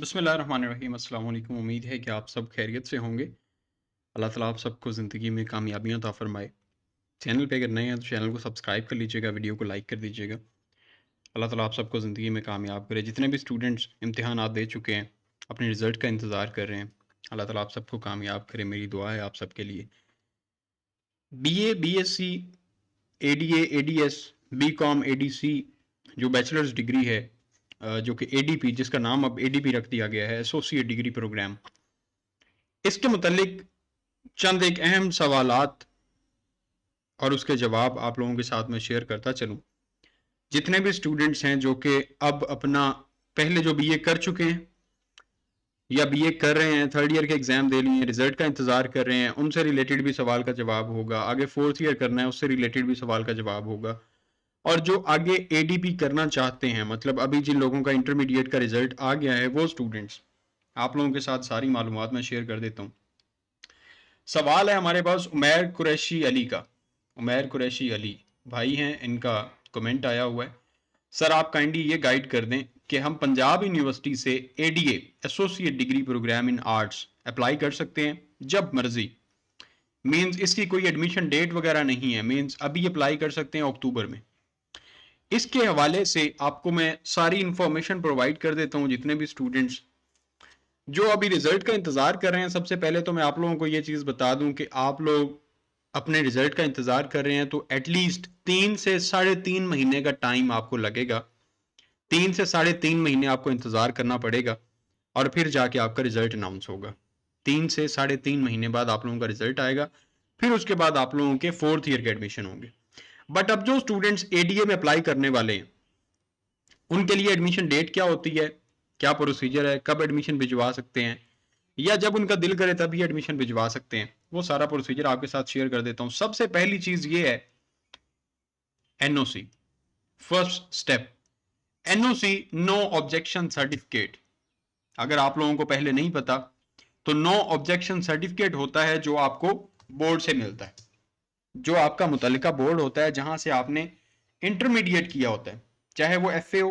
बिस्मिल्लाहिर्रहमानिर्रहीम। अस्सलाम वालेकुम। उम्मीद है कि आप सब खैरियत से होंगे। अल्लाह ताला आप सबको ज़िंदगी में कामयाबियाँ अता फ़रमाए। चैनल पे अगर नए हैं तो चैनल को सब्सक्राइब कर लीजिएगा, वीडियो को लाइक कर दीजिएगा। अल्लाह ताला आप सबको ज़िंदगी में कामयाब करे। जितने भी स्टूडेंट्स इम्तिहानात दे चुके हैं, अपने रिज़ल्ट का इंतज़ार कर रहे हैं, अल्लाह ताला आप सबको कामयाब करे। मेरी दुआ है आप सबके लिए। BA, BSc, ADA, ADS, BCom, ADC जो बैचलर्स डिग्री है, जो कि एडीपी जिसका नाम अब एडीपी रख दिया गया है, एसोसिएट डिग्री प्रोग्राम, इसके मुतालिक चंद एक अहम सवालात और उसके जवाब आप लोगों के साथ में शेयर करता चलूं। जितने भी स्टूडेंट्स हैं जो कि अब अपना पहले जो बीए कर चुके हैं या बीए कर रहे हैं, थर्ड ईयर के एग्जाम दे लिए हैं, रिजल्ट का इंतजार कर रहे हैं, उनसे रिलेटेड भी सवाल का जवाब होगा। आगे फोर्थ ईयर करना है, उससे रिलेटेड भी सवाल का जवाब होगा। और जो आगे एडीपी करना चाहते हैं, मतलब अभी जिन लोगों का इंटरमीडिएट का रिजल्ट आ गया है, वो स्टूडेंट्स, आप लोगों के साथ सारी मालूमात मैं शेयर कर देता हूँ। सवाल है हमारे पास उमैर कुरैशी अली का। उमैर कुरैशी अली भाई हैं, इनका कमेंट आया हुआ है। सर आप काइंडली ये गाइड कर दें कि हम पंजाब यूनिवर्सिटी से ADA associate degree program in arts apply कर सकते हैं जब मर्जी। मींस इसकी कोई एडमिशन डेट वगैरह नहीं है, मींस अभी अप्लाई कर सकते हैं अक्टूबर में। इसके हवाले से आपको मैं सारी इंफॉर्मेशन प्रोवाइड कर देता हूँ। जितने भी स्टूडेंट्स जो अभी रिजल्ट का इंतजार कर रहे हैं, सबसे पहले तो मैं आप लोगों को ये चीज बता दूं कि आप लोग अपने रिजल्ट का इंतजार कर रहे हैं तो एटलीस्ट 3 से 3.5 महीने का टाइम आपको लगेगा। 3 से 3.5 महीने आपको इंतजार करना पड़ेगा और फिर जाके आपका रिजल्ट अनाउंस होगा। 3 से 3.5 महीने बाद आप लोगों का रिजल्ट आएगा, फिर उसके बाद आप लोगों के फोर्थ ईयर के एडमिशन होंगे। बट अब जो स्टूडेंट्स एडीए में अप्लाई करने वाले हैं, उनके लिए एडमिशन डेट क्या होती है, क्या प्रोसीजर है, कब एडमिशन भिजवा सकते हैं, या जब उनका दिल करे तभी एडमिशन भिजवा सकते हैं, वो सारा प्रोसीजर आपके साथ शेयर कर देता हूं। सबसे पहली चीज ये है NOC. First step, NOC, no objection certificate. अगर आप लोगों को पहले नहीं पता तो नो ऑब्जेक्शन सर्टिफिकेट होता है जो आपको बोर्ड से मिलता है। जो आपका मुतल्लिका बोर्ड होता है जहां से आपने इंटरमीडिएट किया होता है, चाहे वो एफए हो,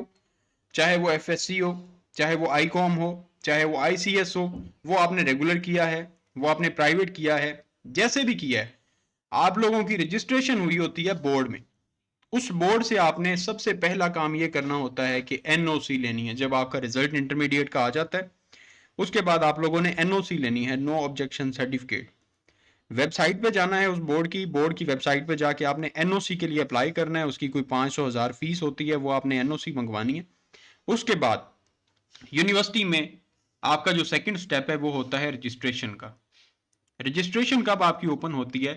चाहे वो एफएससी हो, चाहे वो आईकॉम हो, चाहे वो आईसीएस हो, वो आपने रेगुलर किया है, वो आपने प्राइवेट किया है, जैसे भी किया है, आप लोगों की रजिस्ट्रेशन हुई होती है बोर्ड में। उस बोर्ड से आपने सबसे पहला काम ये करना होता है कि एनओसी लेनी है। जब आपका रिजल्ट इंटरमीडिएट का आ जाता है, उसके बाद आप लोगों ने एनओसी लेनी है, नो ऑब्जेक्शन सर्टिफिकेट। वेबसाइट पे जाना है, उस बोर्ड की वेबसाइट पे जाके आपने एनओसी के लिए अप्लाई करना है। उसकी कोई 500-1000 फीस होती है, वो आपने एनओसी मंगवानी है। उसके बाद यूनिवर्सिटी में आपका जो सेकंड स्टेप है वो होता है रजिस्ट्रेशन का। रजिस्ट्रेशन कब आपकी ओपन होती है?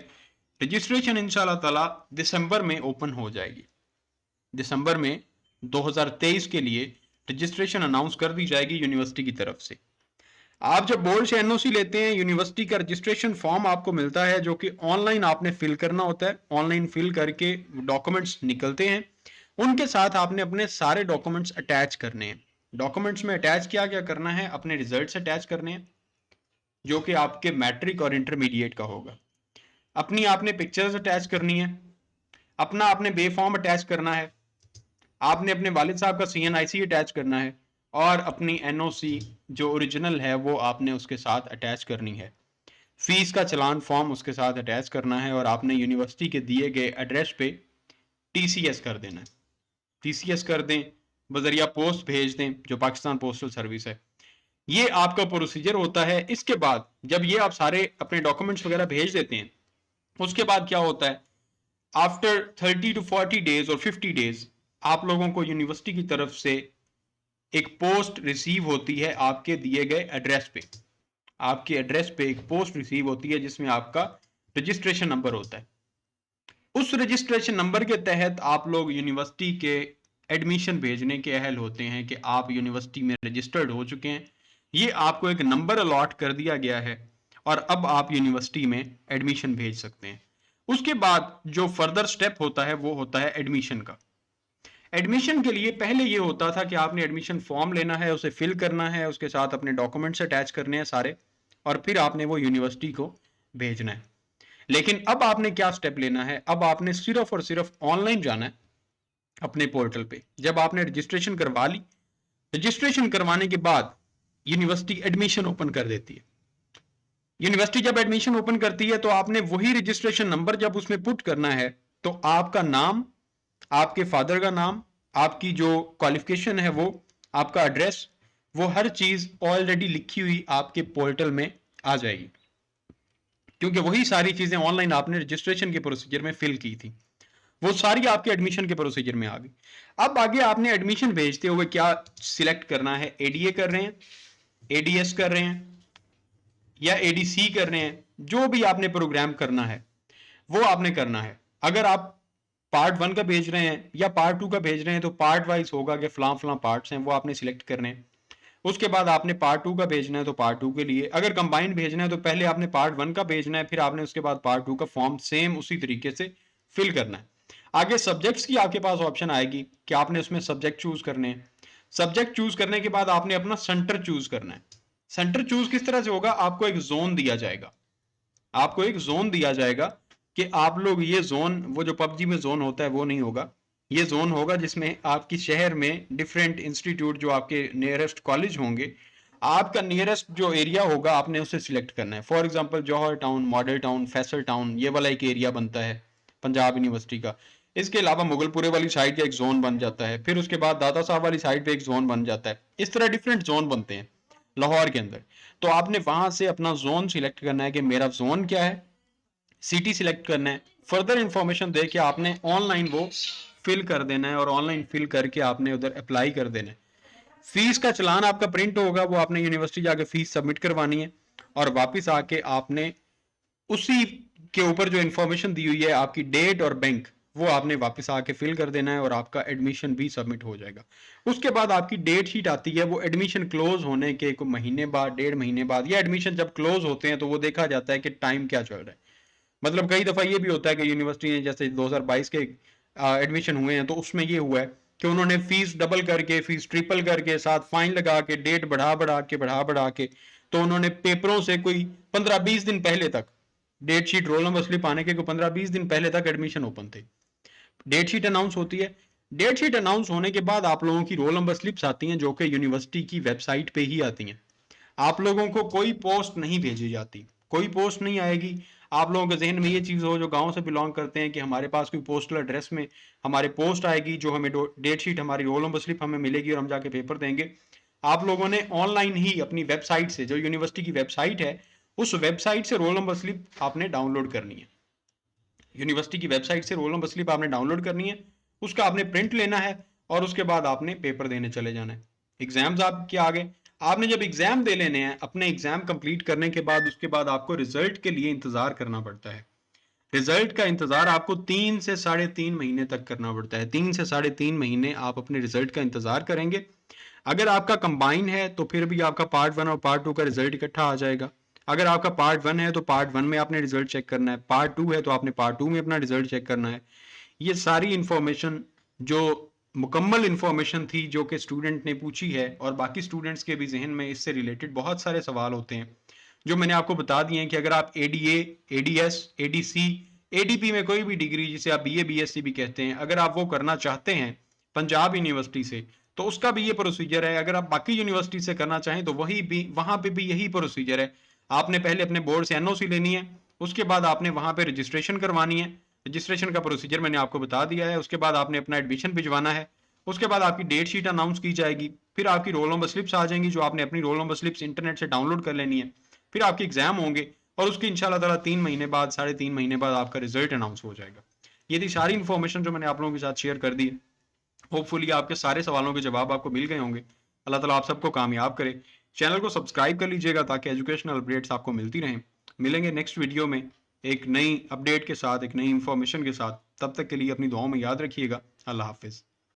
रजिस्ट्रेशन इंशाल्लाह ताला दिसंबर में ओपन हो जाएगी। दिसंबर में 2023 के लिए रजिस्ट्रेशन अनाउंस कर दी जाएगी यूनिवर्सिटी की तरफ से। आप जब बोर्ड से एनओसी लेते हैं, यूनिवर्सिटी का रजिस्ट्रेशन फॉर्म आपको मिलता है जो कि ऑनलाइन आपने फिल करना होता है। ऑनलाइन फिल करके डॉक्यूमेंट्स निकलते हैं, उनके साथ आपने अपने सारे डॉक्यूमेंट्स अटैच करने हैं। डॉक्यूमेंट्स में अटैच क्या क्या करना है? अपने रिजल्ट्स अटैच करने हैं जो कि आपके मैट्रिक और इंटरमीडिएट का होगा। अपनी आपने पिक्चर्स अटैच करनी है, अपना आपने बे फॉर्म अटैच करना है, आपने अपने वालिद साहब का सीएनआईसी अटैच करना है, और अपनी एनओसी जो ओरिजिनल है वो आपने उसके साथ अटैच करनी है। फीस का चलान फॉर्म उसके साथ अटैच करना है, और आपने यूनिवर्सिटी के दिए गए एड्रेस पे टीसीएस कर देना है। टीसीएस कर दें, बजरिया पोस्ट भेज दें, जो पाकिस्तान पोस्टल सर्विस है। ये आपका प्रोसीजर होता है। इसके बाद जब ये आप सारे अपने डॉक्यूमेंट्स वगैरह भेज देते हैं, उसके बाद क्या होता है, आफ्टर 30 to 40 डेज और 50 डेज आप लोगों को यूनिवर्सिटी की तरफ से एक पोस्ट रिसीव होती है आपके दिए गए एड्रेस पे। आपके एड्रेस पे एक पोस्ट रिसीव होती है जिसमें आपका रजिस्ट्रेशन नंबर होता है। उस रजिस्ट्रेशन नंबर के तहत आप लोग यूनिवर्सिटी के एडमिशन भेजने के अहल होते हैं कि आप यूनिवर्सिटी में रजिस्टर्ड हो चुके हैं। ये आपको एक नंबर अलॉट कर दिया गया है और अब आप यूनिवर्सिटी में एडमिशन भेज सकते हैं। उसके बाद जो फर्दर स्टेप होता है वो होता है एडमिशन का। एडमिशन के लिए पहले ये होता था कि आपने एडमिशन फॉर्म लेना है, उसे फिल करना है, उसके साथ अपने डॉक्यूमेंट्स अटैच करने हैं सारे, और फिर आपने वो यूनिवर्सिटी को भेजना है। लेकिन अब आपने क्या स्टेप लेना है? अब आपने सिर्फ और सिर्फ ऑनलाइन जाना है अपने पोर्टल पे। जब आपने रजिस्ट्रेशन करवा ली, रजिस्ट्रेशन करवाने के बाद यूनिवर्सिटी एडमिशन ओपन कर देती है। यूनिवर्सिटी जब एडमिशन ओपन करती है तो आपने वही रजिस्ट्रेशन नंबर जब उसमें पुट करना है, तो आपका नाम, आपके फादर का नाम, आपकी जो क्वालिफिकेशन है वो, आपका एड्रेस, वो हर चीज ऑलरेडी लिखी हुई आपके पोर्टल में आ जाएगी, क्योंकि वही सारी चीजें ऑनलाइन आपने रजिस्ट्रेशन के प्रोसीजर में फिल की थी, वो सारी आपके एडमिशन के प्रोसीजर में आ गई। अब आगे आपने एडमिशन भेजते हुए क्या सिलेक्ट करना है, एडीए कर रहे हैं, एडीएस कर रहे हैं या एडीसी कर रहे हैं, जो भी आपने प्रोग्राम करना है वो आपने करना है। अगर आप पार्ट 1 का भेज रहे हैं या पार्ट 2 का भेज रहे हैं तो पार्ट वाइज होगा कि फलां फलां पार्ट्स हैं वो आपने सिलेक्ट करने हैं। उसके बाद आपने पार्ट 2 का भेजना है तो पार्ट 2 के लिए, अगर कंबाइन भेजना है तो पहले आपने पार्ट 1 का भेजना है, फिर आपने उसके बाद पार्ट 2 का फॉर्म सेम उसी तरीके से फिल करना है। आगे सब्जेक्ट्स की आपके पास ऑप्शन आएगी कि आपने उसमें सब्जेक्ट चूज करने हैं। सब्जेक्ट चूज करने के बाद आपने अपना सेंटर चूज करना है। सेंटर चूज किस तरह से होगा, आपको एक जोन दिया जाएगा, आपको एक जोन दिया जाएगा कि आप लोग ये जोन, वो जो पबजी में जोन होता है वो नहीं होगा, ये जोन होगा जिसमें आपकी शहर में डिफरेंट इंस्टीट्यूट जो आपके नियरेस्ट कॉलेज होंगे, आपका नियरेस्ट जो एरिया होगा आपने उसे सिलेक्ट करना है। For example Johar town, model town, Faisal town, ये वाला एक एरिया बनता है पंजाब यूनिवर्सिटी का। इसके अलावा मुगलपुरे वाली साइड का एक जोन बन जाता है, फिर उसके बाद दादा साहब वाली साइड पे एक जोन बन जाता है। इस तरह डिफरेंट जोन बनते हैं लाहौर के अंदर। तो आपने वहां से अपना जोन सिलेक्ट करना है कि मेरा जोन क्या है, सिटी सिलेक्ट करना है, फर्दर इंफॉर्मेशन दे के आपने ऑनलाइन वो फिल कर देना है और ऑनलाइन फिल करके आपने उधर अप्लाई कर देना है। फीस का चलान आपका प्रिंट होगा, वो आपने यूनिवर्सिटी जाके फीस सबमिट करवानी है और वापस आके आपने उसी के ऊपर जो इंफॉर्मेशन दी हुई है आपकी डेट और बैंक, वो आपने वापस आके फिल कर देना है और आपका एडमिशन भी सबमिट हो जाएगा। उसके बाद आपकी डेट शीट आती है, वो एडमिशन क्लोज होने के एक महीने बाद, 1.5 महीने बाद, या एडमिशन जब क्लोज होते हैं तो वो देखा जाता है कि टाइम क्या चल रहा है। मतलब कई दफा ये भी होता है कि यूनिवर्सिटी ने, जैसे 2022 के एडमिशन हुए हैं तो उसमें ये हुआ है कि उन्होंने फीस डबल करके, फीस ट्रिपल करके, साथ फाइन लगा के, डेट बढ़ा बढ़ा के तो उन्होंने पेपरों से कोई 15-20 दिन पहले तक, date sheet roll number slip आने के 15-20 दिन पहले तक एडमिशन ओपन थे। डेट शीट अनाउंस होती है, डेट शीट अनाउंस होने के बाद आप लोगों की रोल नंबर स्लिप्स आती हैं जो कि यूनिवर्सिटी की वेबसाइट पे ही आती हैं। आप लोगों को कोई पोस्ट नहीं भेजी जाती, कोई पोस्ट नहीं आएगी। आप लोगों के जहन में ये चीज हो जो गांव से बिलोंग करते हैं कि हमारे पास कोई पोस्टल एड्रेस में हमारे पोस्ट आएगी जो हमें डेट शीट, हमारी रोल नंबर स्लिप हमें मिलेगी और हम जाके पेपर देंगे। आप लोगों ने ऑनलाइन ही अपनी वेबसाइट से, जो यूनिवर्सिटी की वेबसाइट है, उस वेबसाइट से रोल नंबर स्लिप आपने डाउनलोड करनी है। यूनिवर्सिटी की वेबसाइट से रोल नंबर स्लिप आपने डाउनलोड करनी है, उसका आपने प्रिंट लेना है और उसके बाद आपने पेपर देने चले जाना है। एग्जाम्स आपके आगे, आपने जब एग्जाम दे लेने हैं, अपने एग्जाम कंप्लीट करने के बाद उसके बाद आपको रिजल्ट के लिए इंतजार करना पड़ता है। रिजल्ट का इंतजार आपको 3 से 3.5 महीने तक करना पड़ता है। 3 से 3.5 महीने आप अपने रिजल्ट का इंतजार करेंगे। अगर आपका कंबाइन है तो फिर भी आपका पार्ट 1 और पार्ट 2 का रिजल्ट इकट्ठा आ जाएगा। अगर आपका पार्ट 1 है तो पार्ट 1 में आपने रिजल्ट चेक करना है, पार्ट 2 है तो आपने पार्ट 2 में अपना रिजल्ट चेक करना है। ये सारी इंफॉर्मेशन जो मुकम्मल इंफॉर्मेशन थी जो कि स्टूडेंट ने पूछी है, और बाकी स्टूडेंट्स के भी जहन में इससे रिलेटेड बहुत सारे सवाल होते हैं जो मैंने आपको बता दिए हैं कि अगर आप एडीए, एडीएस, एडीसी, एडीपी में कोई भी डिग्री, जिसे आप बीए, बीएससी भी कहते हैं, अगर आप वो करना चाहते हैं पंजाब यूनिवर्सिटी से तो उसका भी ये प्रोसीजर है। अगर आप बाकी यूनिवर्सिटी से करना चाहें तो वही भी, वहां पे भी यही प्रोसीजर है। आपने पहले अपने बोर्ड से एनओसी लेनी है, उसके बाद आपने वहां पे रजिस्ट्रेशन करवानी है। रजिस्ट्रेशन का प्रोसीजर मैंने आपको बता दिया है। उसके बाद आपने अपना एडमिशन भिजवाना है, उसके बाद आपकी डेट शीट अनाउंस की जाएगी, फिर आपकी रोल नंबर स्लिप्स आ जाएंगी जो आपने अपनी रोल नंबर स्लिप्स इंटरनेट से डाउनलोड कर लेनी है। फिर आपके एग्जाम होंगे और उसके इंशाल्लाह ताला 3 महीने बाद, 3.5 महीने बाद आपका रिजल्ट अनाउंस हो जाएगा। ये थी सारी इन्फॉर्मेशन जो मैंने आप लोगों के साथ शेयर कर दी है। होपफुली आपके सारे सवालों के जवाब आपको मिल गए होंगे। अल्लाह ताला आप सबको कामयाब करे। चैनल को सब्सक्राइब कर लीजिएगा ताकि एजुकेशनल अपडेट्स आपको मिलती रहें। मिलेंगे नेक्स्ट वीडियो में एक नई अपडेट के साथ, एक नई इंफॉर्मेशन के साथ। तब तक के लिए अपनी दुआओं में याद रखिएगा। अल्लाह हाफिज़।